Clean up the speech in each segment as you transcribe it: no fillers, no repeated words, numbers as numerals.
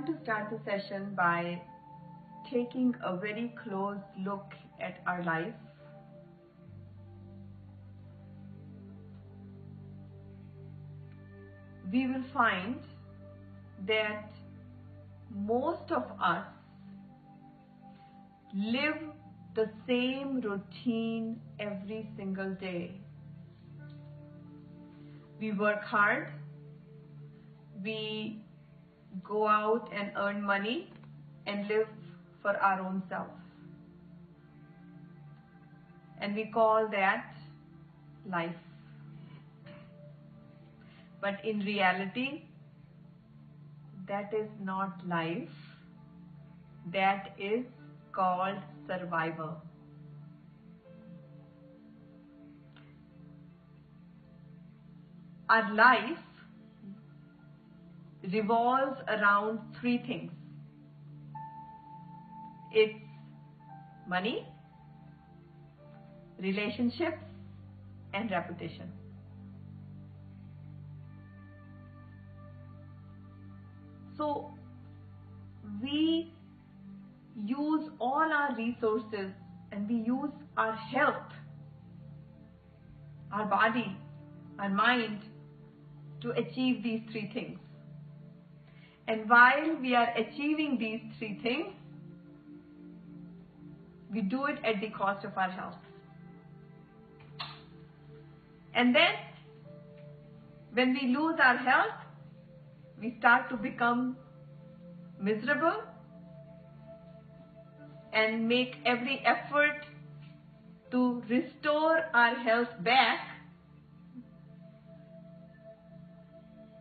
want to start the session by taking a very close look at our life. We will find that most of us live the same routine every single day. We work hard, we go out and earn money and live for our own self. And we call that life. But in reality, that is not life. That is called survival. Our life revolves around three things. It's money, relationships, and reputation. So we use all our resources and we use our health, our body, our mind to achieve these three things. And while we are achieving these three things, we do it at the cost of our health. And then when we lose our health, we start to become miserable and make every effort to restore our health back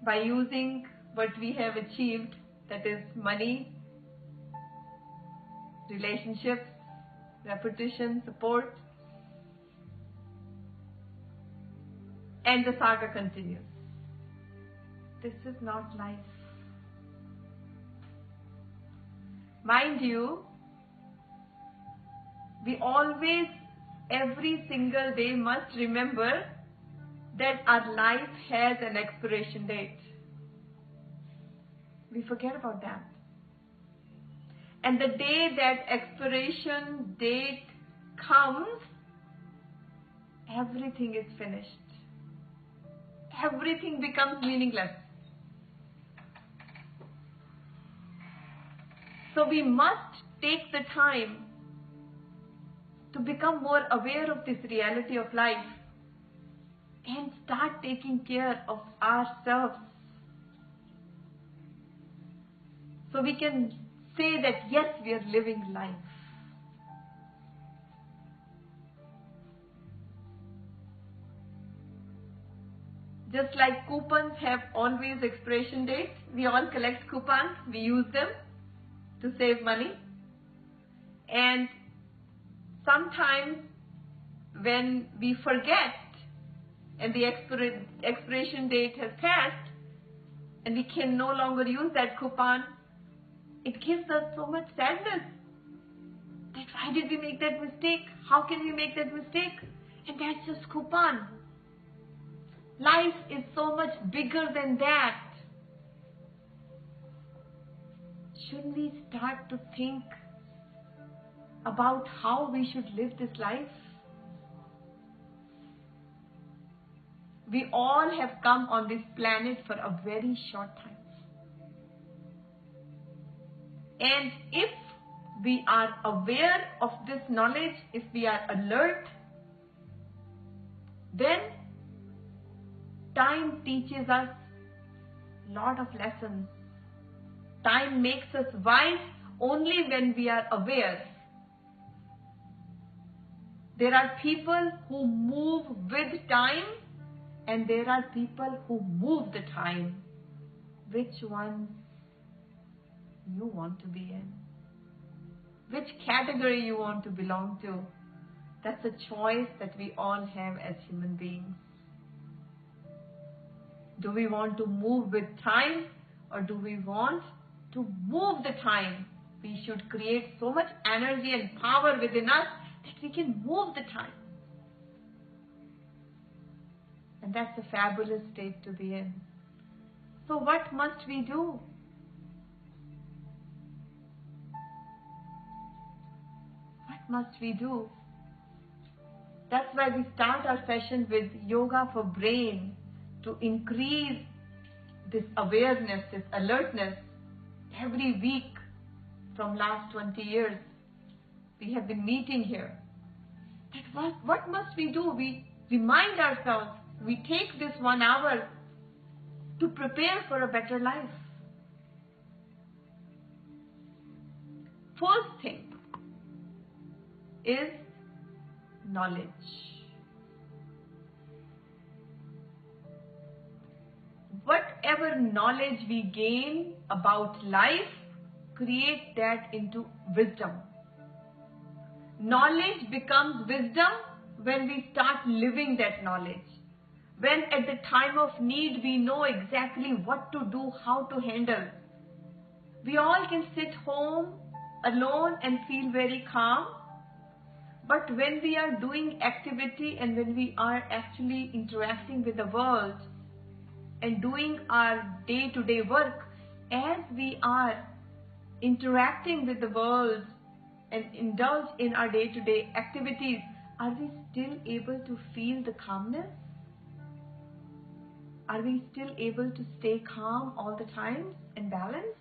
by using what we have achieved, that is money, relationships, reputation, support, and the saga continues. This is not life. Mind you, we always, every single day must remember that our life has an expiration date. We forget about that. And the day that expiration date comes, everything is finished. Everything becomes meaningless. So we must take the time to become more aware of this reality of life and start taking care of ourselves. So we can say that yes, we are living life. Just like coupons have always expiration date, we all collect coupons, we use them to save money. And sometimes when we forget and the expiration date has passed and we can no longer use that coupon, it gives us so much sadness. That why did we make that mistake? How can we make that mistake? And that's just coupon. Life is so much bigger than that. Shouldn't we start to think about how we should live this life? We all have come on this planet for a very short time. And if we are aware of this knowledge, if we are alert, then time teaches us a lot of lessons. Time makes us wise only when we are aware. There are people who move with time and there are people who move the time. Which one you want to be in? Which category you want to belong to? That's a choice that we all have as human beings. Do we want to move with time or do we want to move the time? We should create so much energy and power within us that we can move the time. And that's a fabulous state to be in. So what must we do? must we do? That's why we start our session with yoga for brain, to increase this awareness, this alertness. Every week from last 20 years, we have been meeting here. That what must we do? We remind ourselves, we take this 1 hour to prepare for a better life. First thing is knowledge. Whatever knowledge we gain about life, create that into wisdom. Knowledge becomes wisdom when we start living that knowledge. When at the time of need we know exactly what to do, how to handle. We all can sit home alone and feel very calm. But when we are doing activity and when we are actually interacting with the world and doing our day-to-day work, as we are interacting with the world and indulge in our day-to-day activities, are we still able to feel the calmness? Are we still able to stay calm all the time and balanced?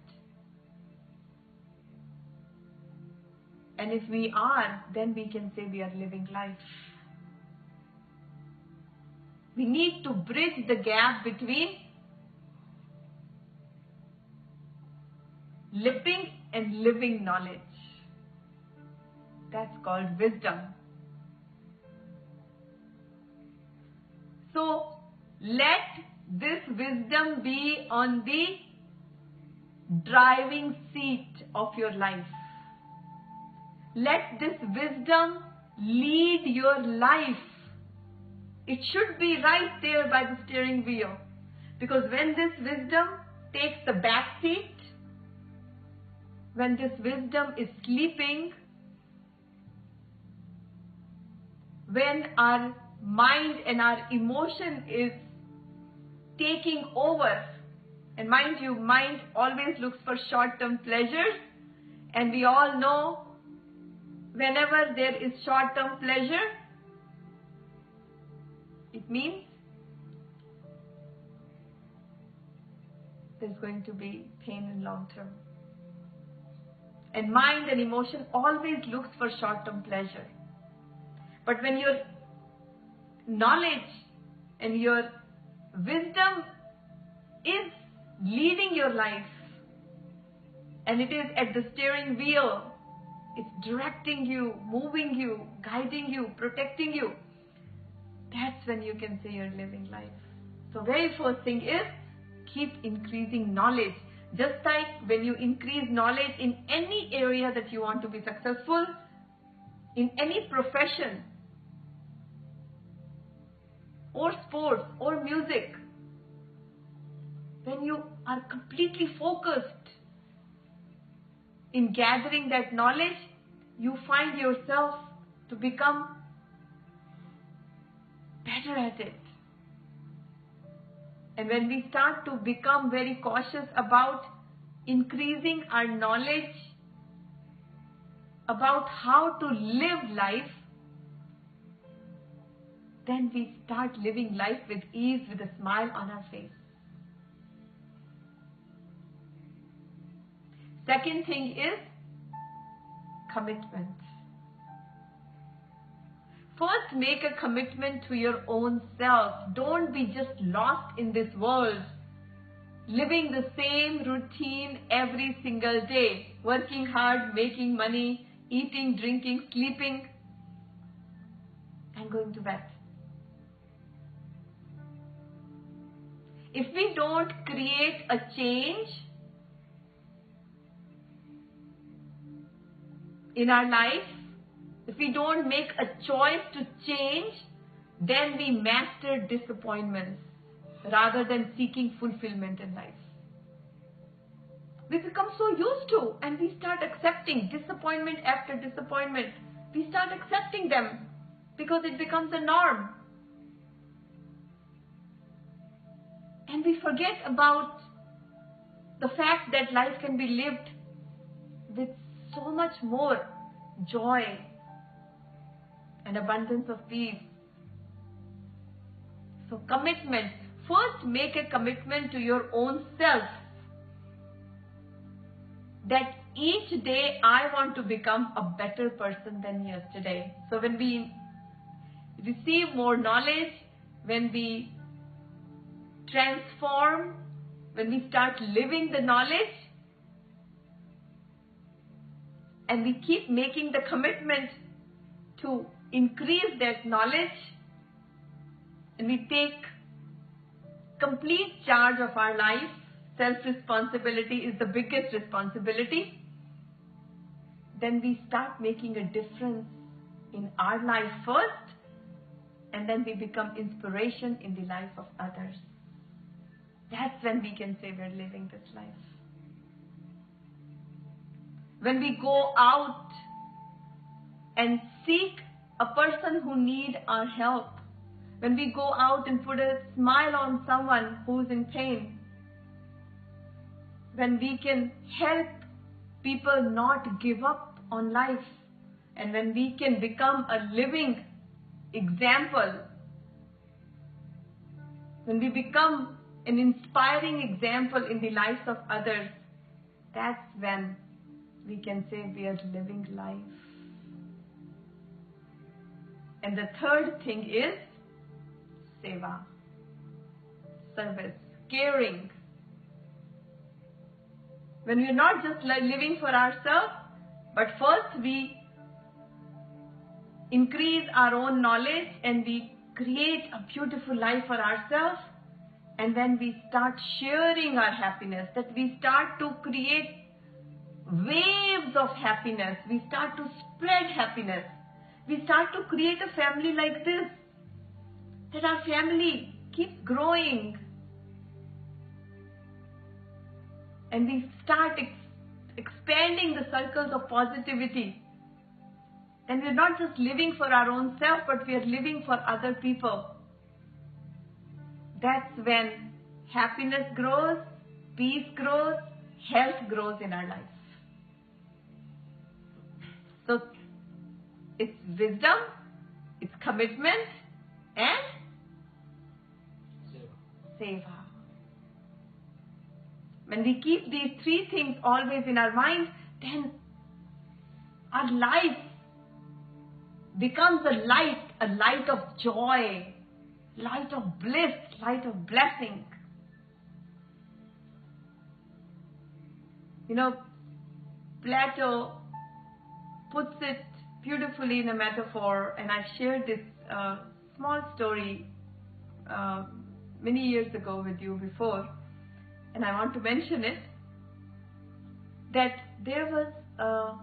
And if we are, then we can say we are living life. We need to bridge the gap between living and living knowledge. That's called wisdom. So let this wisdom be on the driving seat of your life. Let this wisdom lead your life. It should be right there by the steering wheel. Because when this wisdom takes the back seat, when this wisdom is sleeping, when our mind and our emotion is taking over, and mind you, mind always looks for short-term pleasures, and we all know whenever there is short-term pleasure, it means there's going to be pain in long term. And mind and emotion always looks for short-term pleasure. But when your knowledge and your wisdom is leading your life, and it is at the steering wheel, it's directing you, moving you, guiding you, protecting you, that's when you can say you're living life. So very first thing is, keep increasing knowledge. Just like when you increase knowledge in any area that you want to be successful, in any profession, or sports, or music, when you are completely focused in gathering that knowledge, you find yourself to become better at it. And when we start to become very cautious about increasing our knowledge about how to live life, then we start living life with ease, with a smile on our face. Second thing is commitment. First, make a commitment to your own self. Don't be just lost in this world, living the same routine every single day, working hard, making money, eating, drinking, sleeping, and going to bed. If we don't create a change in our life, if we don't make a choice to change, then we master disappointments rather than seeking fulfillment in life. We become so used to, and we start accepting disappointment after disappointment. We start accepting them because it becomes a norm. And we forget about the fact that life can be lived with so much more joy, and abundance of peace. So commitment. First, make a commitment to your own self that each day I want to become a better person than yesterday. So when we receive more knowledge, when we transform, when we start living the knowledge, and we keep making the commitment to increase that knowledge, and we take complete charge of our life. Self-responsibility is the biggest responsibility. Then we start making a difference in our life first, and then we become inspiration in the life of others. That's when we can say we're living this life. When we go out and seek a person who needs our help, when we go out and put a smile on someone who's in pain, when we can help people not give up on life, and when we can become a living example, when we become an inspiring example in the lives of others, that's when we can say we are living life. And the third thing is seva, service, caring. When we are not just living for ourselves, but first we increase our own knowledge and we create a beautiful life for ourselves, and then we start sharing our happiness, that we start to create waves of happiness, we start to spread happiness, we start to create a family like this, that our family keeps growing, and we start expanding the circles of positivity. Then we're not just living for our own self, but we are living for other people. That's when happiness grows, peace grows, health grows in our life. So it's wisdom, it's commitment, and seva. When we keep these three things always in our mind, then our life becomes a light of joy, light of bliss, light of blessing. You know, Plato puts it beautifully in a metaphor, and I shared this small story many years ago with you before, and I want to mention it, that there was a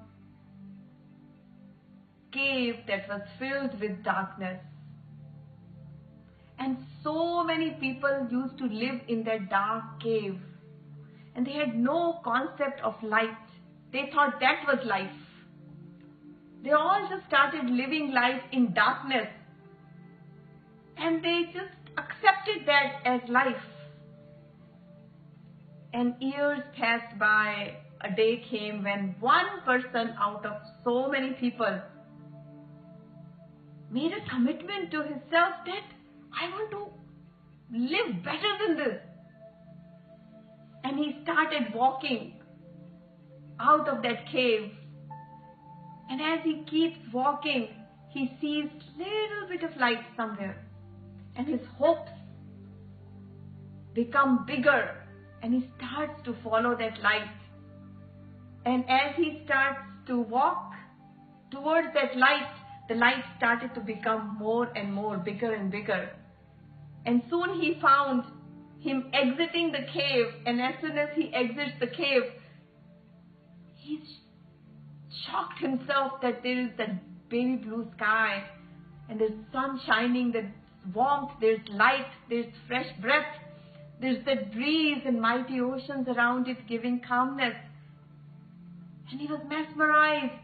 cave that was filled with darkness, and so many people used to live in that dark cave, and they had no concept of light. They thought that was life. They all just started living life in darkness, and they just accepted that as life. And years passed by. A day came when one person out of so many people made a commitment to himself that I want to live better than this. And he started walking out of that cave. And as he keeps walking, he sees little bit of light somewhere. And his hopes become bigger, and he starts to follow that light. And as he starts to walk towards that light, the light started to become more and more, bigger and bigger. And soon he found him exiting the cave, and as soon as he exits the cave, he shocked himself that there is that baby blue sky, and there's sun shining, there's warmth, there's light, there's fresh breath, there's that breeze and mighty oceans around it giving calmness. And he was mesmerized.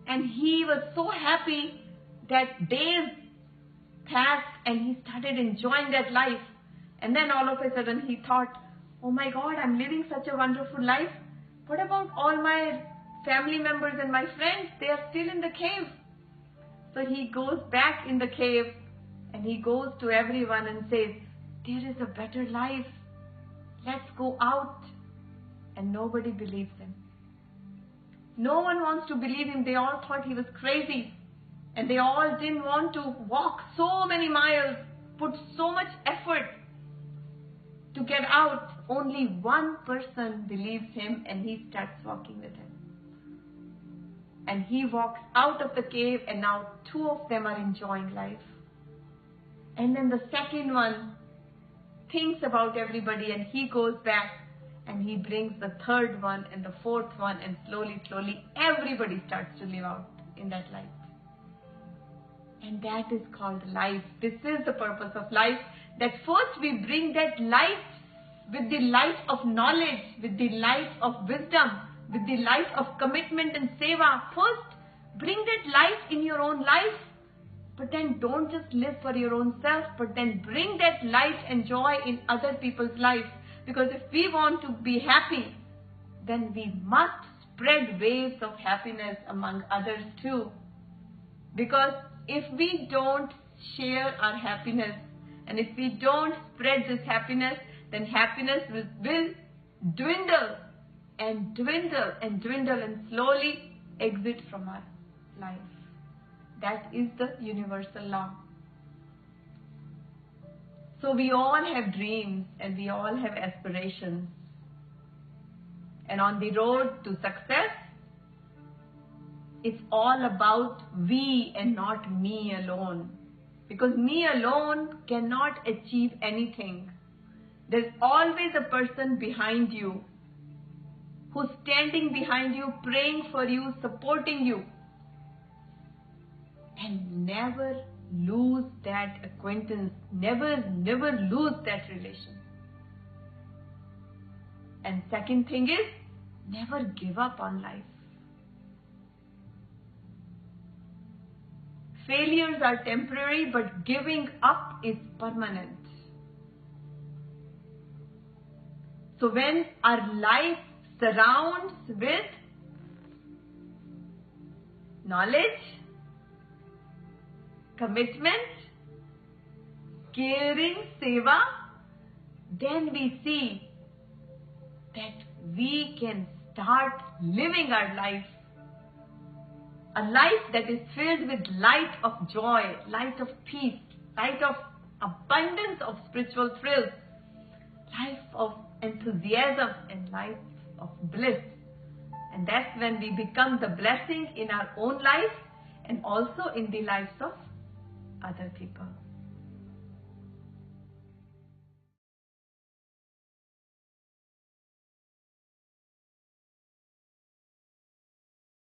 And he was so happy that days passed and he started enjoying that life. And then all of a sudden he thought, oh my God, I'm living such a wonderful life. What about all my family members and my friends, they are still in the cave. So he goes back in the cave and he goes to everyone and says, there is a better life. Let's go out. And nobody believes him. No one wants to believe him. They all thought he was crazy. And they all didn't want to walk so many miles, put so much effort to get out. Only one person believes him and he starts walking with him. And he walks out of the cave and now two of them are enjoying life. And then the second one thinks about everybody and he goes back and he brings the third one and the fourth one, and slowly everybody starts to live out in that light. And that is called life. This is the purpose of life, that first we bring that light with the light of knowledge, with the light of wisdom, with the light of commitment and seva. First, bring that light in your own life. But then don't just live for your own self, but then bring that light and joy in other people's lives. Because if we want to be happy, then we must spread waves of happiness among others too. Because if we don't share our happiness, and if we don't spread this happiness, then happiness will dwindle and dwindle and dwindle and slowly exit from our life. That is the universal law. So we all have dreams and we all have aspirations. And on the road to success, it's all about we and not me alone. Because me alone cannot achieve anything. There's always a person behind you who's standing behind you, praying for you, supporting you. And never lose that acquaintance, never lose that relation. And second thing is, never give up on life. Failures are temporary, but giving up is permanent. So when our life surrounds with knowledge, commitment, caring, seva, then we see that we can start living our life. A life that is filled with light of joy, light of peace, light of abundance of spiritual thrills, life of enthusiasm and life of bliss. And that's when we become the blessing in our own life and also in the lives of other people.